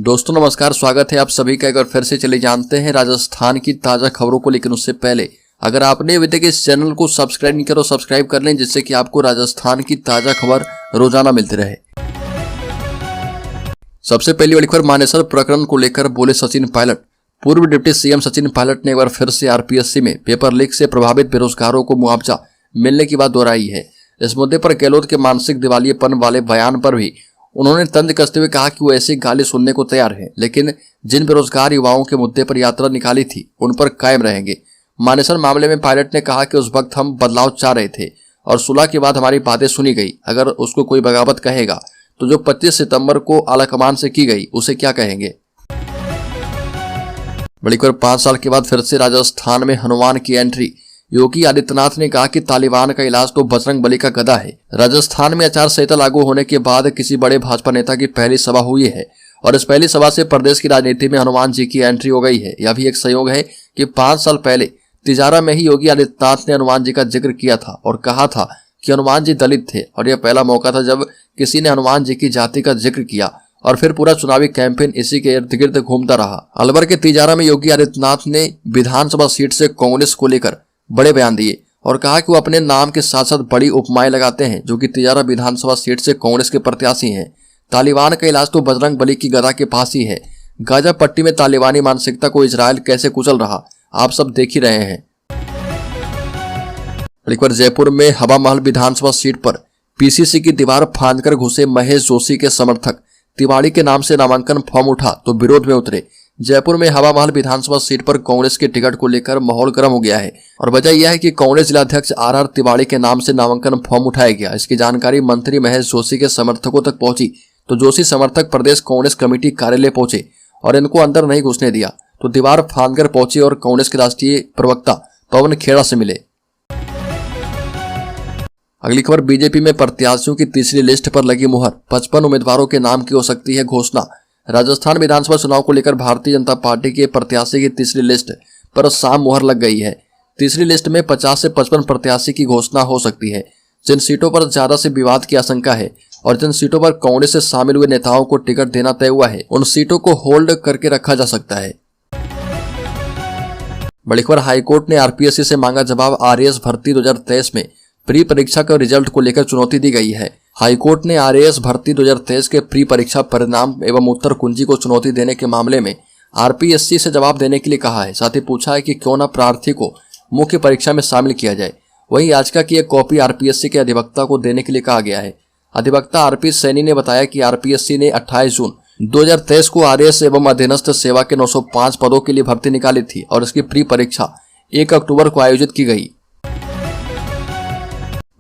दोस्तों नमस्कार, स्वागत है आप सभी का एक बार फिर से। चले जानते हैं राजस्थान की ताजा खबरों को, लेकिन उससे पहले अगर आपने अभी तक इस चैनल को सब्सक्राइब नहीं करो सब्सक्राइब कर लें, जिससे कि आपको राजस्थान की ताजा खबर रोजाना मिलती रहे। सबसे पहली बड़ी खबर, मानेसर प्रकरण को लेकर बोले सचिन पायलट। पूर्व डिप्टी सीएम सचिन पायलट ने एक बार फिर से आरपीएससी में पेपर लीक से प्रभावित बेरोजगारों को मुआवजा मिलने की बात दोहराई है। इस मुद्दे पर गहलोत के मानसिक दिवालियेपन वाले बयान पर भी उन्होंने तंज कसते हुए कहा कि वो ऐसी गाली सुनने को तैयार है, लेकिन जिन बेरोजगार युवाओं के मुद्दे पर यात्रा निकाली थी उन पर कायम रहेंगे। मानेसर मामले में पायलट ने कहा कि उस वक्त हम बदलाव चाह रहे थे और सुलह के बाद हमारी बातें सुनी गई। अगर उसको कोई बगावत कहेगा तो जो 25 सितंबर को आलाकमान से की गई उसे क्या कहेंगे। बड़ी खबर, 5 साल के बाद फिर से राजस्थान में हनुमान की एंट्री। योगी आदित्यनाथ ने कहा कि तालिबान का इलाज तो बजरंग बली का गदा है। राजस्थान में आचार संहिता लागू होने के बाद किसी बड़े भाजपा नेता की पहली सभा हुई है और इस पहली सभा से प्रदेश की राजनीति में हनुमान जी की एंट्री हो गई है। यह भी एक संयोग है कि 5 साल पहले तिजारा में ही योगी आदित्यनाथ ने हनुमान जी का जिक्र किया था और कहा था कि हनुमान जी दलित थे, और यह पहला मौका था जब किसी ने हनुमान जी की जाति का जिक्र किया और फिर पूरा चुनावी कैंपेन इसी के इर्द गिर्द घूमता रहा। अलवर के तिजारा में योगी आदित्यनाथ ने विधानसभा सीट से कांग्रेस को लेकर बड़े बयान दिए और कहा कि वो अपने नाम के साथ साथ बड़ी उपमाएं लगाते हैं, जो कि तिजारा विधानसभा सीट से कांग्रेस के प्रत्याशी हैं। तालिबान का इलाज तो बजरंग बली की गदा के पास ही है। गाजा पट्टी में तालिबानी मानसिकता को इजराइल कैसे कुचल रहा, आप सब देख ही रहे हैं। जयपुर में हवा महल विधानसभा सीट पर पीसीसी की दीवार फांदकर घुसे महेश जोशी के समर्थक। तिवाड़ी के नाम से नामांकन फॉर्म उठा तो विरोध में उतरे। जयपुर में हवा महल विधानसभा सीट पर कांग्रेस के टिकट को लेकर माहौल गर्म हो गया है और वजह यह है कि कांग्रेस जिलाध्यक्ष आर तिवाड़ी के नाम से नामांकन फॉर्म उठाया गया। इसकी जानकारी मंत्री महेश जोशी के समर्थकों तक पहुंची तो जोशी समर्थक प्रदेश कांग्रेस कमेटी कार्यालय पहुंचे और इनको अंदर नहीं घुसने दिया तो दीवार फांदकर पहुंचे और कांग्रेस के राष्ट्रीय प्रवक्ता पवन खेड़ा से मिले। अगली खबर, बीजेपी में प्रत्याशियों की तीसरी लिस्ट पर लगी मुहर। 55 उम्मीदवारों के नाम की हो सकती है घोषणा। राजस्थान विधानसभा चुनाव को लेकर भारतीय जनता पार्टी के प्रत्याशी की तीसरी लिस्ट पर शाम मुहर लग गई है। तीसरी लिस्ट में 50 से 55 प्रत्याशी की घोषणा हो सकती है। जिन सीटों पर ज्यादा से विवाद की आशंका है और जिन सीटों पर कांग्रेस से शामिल हुए नेताओं को टिकट देना तय हुआ है, उन सीटों को होल्ड करके रखा जा सकता है। बड़ी खबर, हाईकोर्ट ने आरपीएससी से मांगा जवाब। आरएएस भर्ती 2023 में प्री परीक्षा के रिजल्ट को लेकर चुनौती दी गई है। हाईकोर्ट ने आरएएस भर्ती 2023 के प्री परीक्षा परिणाम एवं उत्तर कुंजी को चुनौती देने के मामले में आरपीएससी से जवाब देने के लिए कहा है। साथ ही पूछा है कि क्यों न प्रार्थी को मुख्य परीक्षा में शामिल किया जाए। वहीं याचिका की एक कॉपी आरपीएससी के अधिवक्ता को देने के लिए कहा गया है। अधिवक्ता आरपी सैनी ने बताया कि आरपीएससी ने 28 जून 2023 को आरएएस एवं अधीनस्थ सेवा के 905 पदों के लिए भर्ती निकाली थी और इसकी प्री परीक्षा 1 अक्टूबर को आयोजित की गई।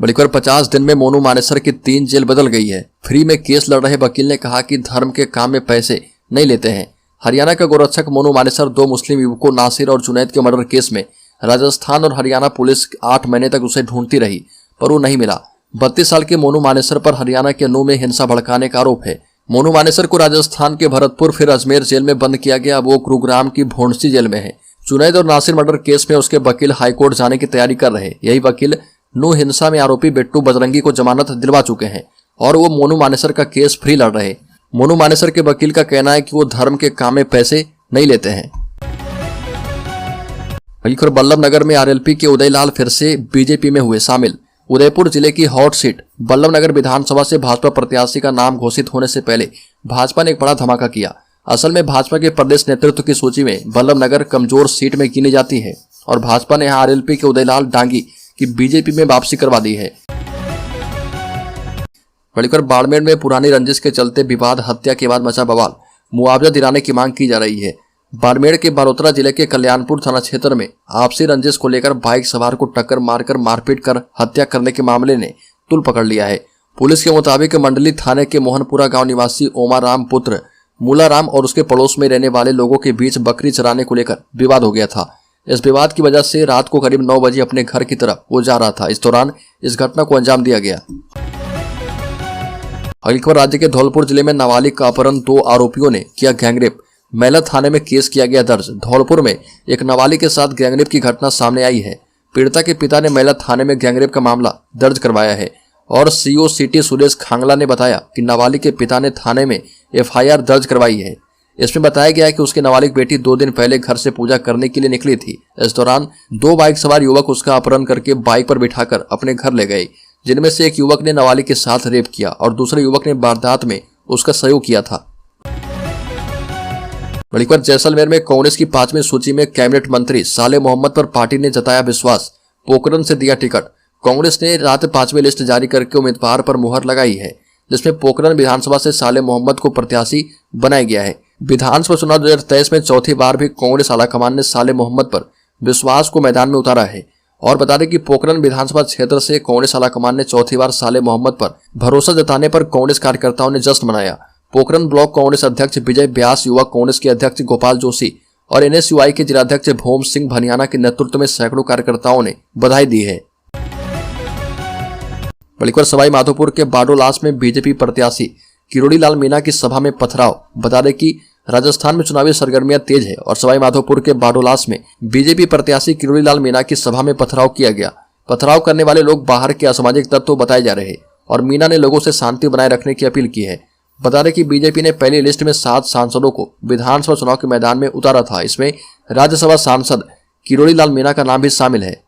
बड़ी खबर, 50 दिन में मोनू मानेसर की 3 जेल बदल गई है। फ्री में केस लड़ रहे वकील ने कहा कि धर्म के काम में पैसे नहीं लेते हैं। हरियाणा का गोरक्षक मोनू मानेसर 2 मुस्लिम युवकों नासिर और जुनैद के मर्डर केस में राजस्थान और हरियाणा पुलिस 8 महीने तक उसे ढूंढती रही पर वो नहीं मिला। 32 साल के मोनू मानेसर पर हरियाणा के नूह में हिंसा भड़काने का आरोप है। मोनू मानेसर को राजस्थान के भरतपुर फिर अजमेर जेल में बंद किया गया। वो गुरुग्राम की भोंडसी जेल में है। जुनैद और नासिर मर्डर केस में उसके वकील हाईकोर्ट जाने की तैयारी कर रहे। यही वकील नूह हिंसा में आरोपी बिट्टू बजरंगी को जमानत दिलवा चुके हैं और वो मोनू मानेसर का केस फ्री लड़ रहे। मोनू मानेसर के वकील का कहना है कि वो धर्म के काम में पैसे नहीं लेते हैं। बल्लभ नगर में आरएलपी के उदयलाल फिर से बीजेपी में हुए शामिल। उदयपुर जिले की हॉट सीट बल्लभ नगर विधानसभा से भाजपा प्रत्याशी का नाम घोषित होने से पहले भाजपा ने एक बड़ा धमाका किया। असल में भाजपा के प्रदेश नेतृत्व की सूची में बल्लभ नगर कमजोर सीट में गिनी जाती है और भाजपा ने यहाँ आरएलपी के उदयलाल डांगी की बीजेपी में वापसी करवा दी है। बड़ीकर बाड़मेर में पुरानी रंजिश के चलते विवाद, हत्या के बाद मचा बवाल। मुआवजा दिलाने की मांग की जा रही है। बाड़मेर के बालोतरा जिले के कल्याणपुर थाना क्षेत्र में आपसी रंजिश को लेकर बाइक सवार को टक्कर मारकर मारपीट कर हत्या करने के मामले ने तुल पकड़ लिया है। पुलिस के मुताबिक मंडली थाने के मोहनपुरा गांव निवासी ओमाराम पुत्र मूलाराम और उसके पड़ोस में रहने वाले लोगों के बीच बकरी चराने को लेकर विवाद हो गया था। इस विवाद की वजह से रात को करीब 9 बजे अपने घर की तरफ वो जा रहा था। इस दौरान इस घटना को अंजाम दिया गया। अगली खबर, राज्य के धौलपुर जिले में नाबालिग का अपहरण, 2 आरोपियों ने किया गैंगरेप। मैला थाने में केस किया गया दर्ज। धौलपुर में एक नाबालिग के साथ गैंगरेप की घटना सामने आई है। पीड़िता के पिता ने मैला थाने में गैंगरेप का मामला दर्ज करवाया है और सीओ सिटी सुरेश खांगला ने बताया कि नाबालिग के पिता ने थाने में एफआईआर दर्ज करवाई है। इसमें बताया गया है कि उसकी नाबालिग बेटी 2 दिन पहले घर से पूजा करने के लिए निकली थी। इस दौरान 2 बाइक सवार युवक उसका अपहरण करके बाइक पर बिठाकर अपने घर ले गए, जिनमें से एक युवक ने नाबालिग के साथ रेप किया और दूसरे युवक ने वारदात में उसका सहयोग किया था। वहीं पर जैसलमेर में कांग्रेस की 5वीं सूची में कैबिनेट मंत्री साले मोहम्मद पर पार्टी ने जताया विश्वास, पोखरण से दिया टिकट। कांग्रेस ने रात 5वीं लिस्ट जारी करके उम्मीदवार पर मुहर लगाई है, जिसमें पोखरण विधानसभा से साले मोहम्मद को प्रत्याशी बनाया गया है। विधानसभा चुनाव 2023 में चौथी बार भी कांग्रेस आलाकमान ने साले मोहम्मद पर विश्वास को मैदान में उतारा है। और बता दें कि पोखरण विधानसभा क्षेत्र से कांग्रेस आलाकमान ने चौथी बार साले मोहम्मद पर भरोसा जताने पर कांग्रेस कार्यकर्ताओं ने जश्न मनाया। पोखरण ब्लॉक कांग्रेस अध्यक्ष विजय व्यास, युवा कांग्रेस के अध्यक्ष गोपाल जोशी और NSUI के जिलाध्यक्ष भोम सिंह भनियाना के नेतृत्व में सैकड़ों कार्यकर्ताओं ने बधाई दी है। बलिकर सवाई माधोपुर के बाडोलास में बीजेपी प्रत्याशी किरोड़ी लाल मीणा की सभा में पथराव। बता दें कि राजस्थान में चुनावी सरगर्मियां तेज है और सवाई माधोपुर के बाडोलास में बीजेपी प्रत्याशी किरोड़ी लाल मीणा की सभा में पथराव किया गया। पथराव करने वाले लोग बाहर के असामाजिक तत्व बताए जा रहे और मीणा ने लोगों से शांति बनाए रखने की अपील की है। बता दें कि बीजेपी ने पहली लिस्ट में 7 सांसदों को विधानसभा चुनाव के मैदान में उतारा था। इसमें राज्यसभा सांसद किरोड़ी लाल मीणा का नाम भी शामिल है।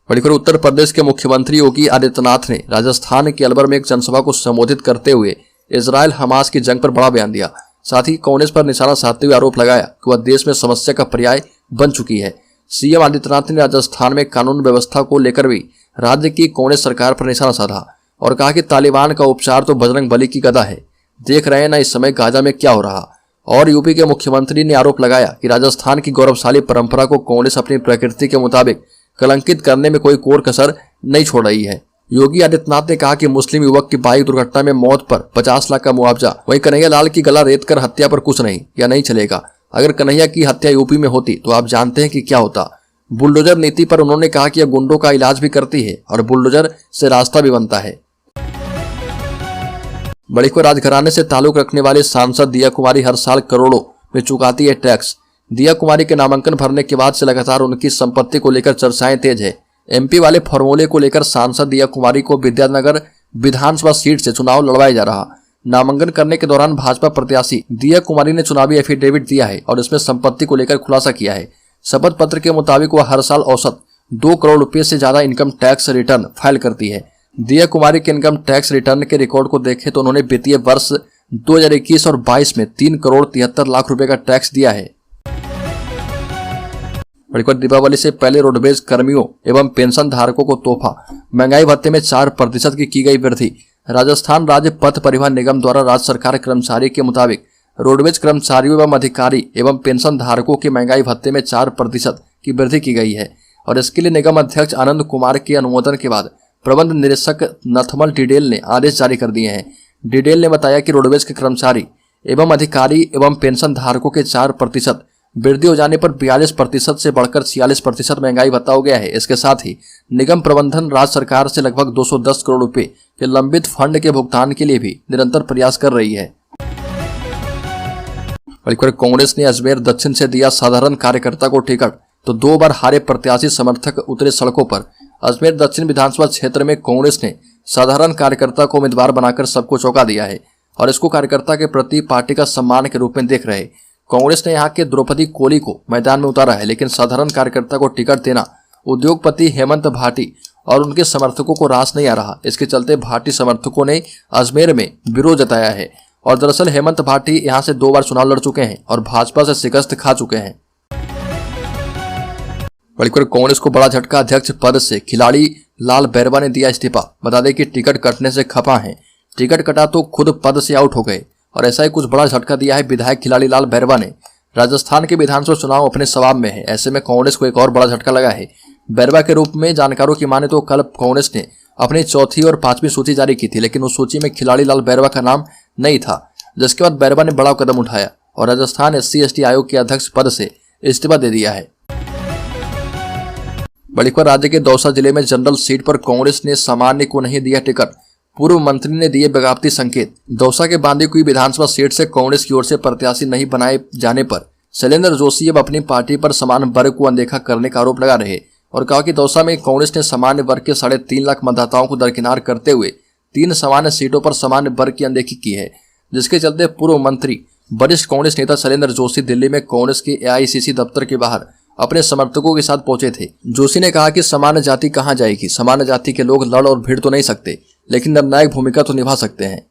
बलिकर उत्तर प्रदेश के मुख्यमंत्री योगी आदित्यनाथ ने राजस्थान के अलवर में एक जनसभा को संबोधित करते हुए इजरायल हमास की जंग पर बड़ा बयान दिया। साथ ही कांग्रेस पर निशाना साधते हुए आरोप लगाया कि वह देश में समस्या का पर्याय बन चुकी है। सीएम आदित्यनाथ ने राजस्थान में कानून व्यवस्था को लेकर भी राज्य की कांग्रेस सरकार पर निशाना साधा और कहा कि तालिबान का उपचार तो बजरंग बली की गदा है, देख रहे हैं ना इस समय गाजा में क्या हो रहा। और यूपी के मुख्यमंत्री ने आरोप लगाया कि राजस्थान की गौरवशाली परंपरा को कांग्रेस अपनी प्रकृति के मुताबिक कलंकित करने में कोई कोर कसर नहीं छोड़ रही है। योगी आदित्यनाथ ने कहा कि मुस्लिम युवक की बाइक दुर्घटना में मौत पर 50 लाख का मुआवजा, वहीं कन्हैया लाल की गला रेत कर हत्या पर कुछ नहीं या नहीं चलेगा। अगर कन्हैया की हत्या यूपी में होती तो आप जानते हैं कि क्या होता। बुलडोजर नीति पर उन्होंने कहा कि यह गुंडों का इलाज भी करती है और बुलडोजर से रास्ता भी बनता है। बड़ीको राजघराने से ताल्लुक रखने वाले सांसद दिया कुमारी हर साल करोड़ों में चुकाती है टैक्स। दिया कुमारी के नामांकन भरने के बाद से लगातार उनकी संपत्ति को लेकर चर्चाएं तेज है। MP वाले फॉर्मूले को लेकर सांसद दिया कुमारी को विद्यानगर विधानसभा सीट से चुनाव लड़वाया जा रहा। नामांकन करने के दौरान भाजपा प्रत्याशी दिया कुमारी ने चुनावी एफिडेविट दिया है और इसमें संपत्ति को लेकर खुलासा किया है। शपथ पत्र के मुताबिक वह हर साल औसत 2 करोड़ रुपए से ज्यादा इनकम टैक्स रिटर्न फाइल करती है। दिया कुमारी के इनकम टैक्स रिटर्न के रिकॉर्ड को देखें तो उन्होंने वित्तीय वर्ष 2021 और 22 में 3 करोड़ 73 लाख रुपए का टैक्स दिया है। बड़ीको दीपावली से पहले रोडवेज कर्मियों एवं पेंशन धारकों को तोहफा, महंगाई भत्ते में 4% की गई वृद्धि। राजस्थान राज्य पथ परिवहन निगम द्वारा राज्य सरकार कर्मचारी के मुताबिक रोडवेज कर्मचारियों एवं अधिकारी एवं पेंशन धारकों के महंगाई भत्ते में 4% की वृद्धि की गई है और इसके लिए निगम अध्यक्ष आनंद कुमार के अनुमोदन के बाद प्रबंध निदेशक नथमल डिडेल ने आदेश जारी कर दिए हैं। डिडेल ने बताया कि रोडवेज के कर्मचारी एवं अधिकारी एवं पेंशन धारकों के 4% वृद्धि हो जाने पर 42% से बढ़कर 46% महंगाई भत्ता हो गया है। इसके साथ ही निगम प्रबंधन राज्य सरकार से लगभग 210 करोड़ रुपए के लंबित फंड के भुगतान के लिए भी निरंतर प्रयास कर रही है। कांग्रेस ने अजमेर दक्षिण से दिया साधारण कार्यकर्ता को टिकट तो 2 बार हारे प्रत्याशी समर्थक उतरे सड़कों पर। अजमेर दक्षिण विधानसभा क्षेत्र में कांग्रेस ने साधारण कार्यकर्ता को उम्मीदवार बनाकर सबको चौंका दिया है और इसको कार्यकर्ता के प्रति पार्टी का सम्मान के रूप में देख रहे। कांग्रेस ने यहां के द्रौपदी कोली को मैदान में उतारा है, लेकिन साधारण कार्यकर्ता को टिकट देना उद्योगपति हेमंत भाटी और उनके समर्थकों को रास नहीं आ रहा। इसके चलते भाटी समर्थकों ने अजमेर में विरोध जताया है और दरअसल हेमंत भाटी यहां से 2 बार चुनाव लड़ चुके हैं और भाजपा से शिकस्त खा चुके हैं। बल्कि कांग्रेस को बड़ा झटका, अध्यक्ष पद से खिलाड़ी लाल बैरवा ने दिया इस्तीफा। बता दें कि टिकट कटने से खफा हैं। टिकट कटा तो खुद पद से आउट हो गए और ऐसा ही कुछ बड़ा झटका दिया है विधायक खिलाड़ी लाल बैरवा ने। राजस्थान के विधानसभा चुनाव अपने सवाब में है, ऐसे में कांग्रेस को एक और बड़ा झटका लगा है। बैरवा के रूप में जानकारों की माने तो कल कांग्रेस ने अपनी चौथी और 5वीं सूची जारी की थी, लेकिन उस सूची में खिलाड़ी लाल बैरवा का नाम नहीं था, जिसके बाद बैरवा ने बड़ा कदम उठाया और राजस्थान SC/ST आयोग के अध्यक्ष पद से इस्तीफा दे दिया है। बड़ीको राज्य के दौसा जिले में जनरल सीट पर कांग्रेस ने सामान्य को नहीं दिया टिकट, पूर्व मंत्री ने दिए बगावती संकेत। दौसा के बांदीकुई विधानसभा सीट से कांग्रेस की ओर से प्रत्याशी नहीं बनाए जाने पर शैलेंद्र जोशी अब अपनी पार्टी पर समान वर्ग को अनदेखा करने का आरोप लगा रहे और कहा कि दौसा में कांग्रेस ने सामान्य वर्ग के 3.5 लाख मतदाताओं को दरकिनार करते हुए 3 सामान्य सीटों पर सामान्य वर्ग की अनदेखी की है। जिसके चलते पूर्व मंत्री वरिष्ठ कांग्रेस नेता शैलेंद्र जोशी दिल्ली में कांग्रेस के एआईसीसी दफ्तर के बाहर अपने समर्थकों के साथ पहुंचे थे। जोशी ने कहा कि सामान्य जाति कहां जाएगी, सामान्य जाति के लोग लड़ और भिड़ तो नहीं सकते, लेकिन निर्णायक भूमिका तो निभा सकते हैं।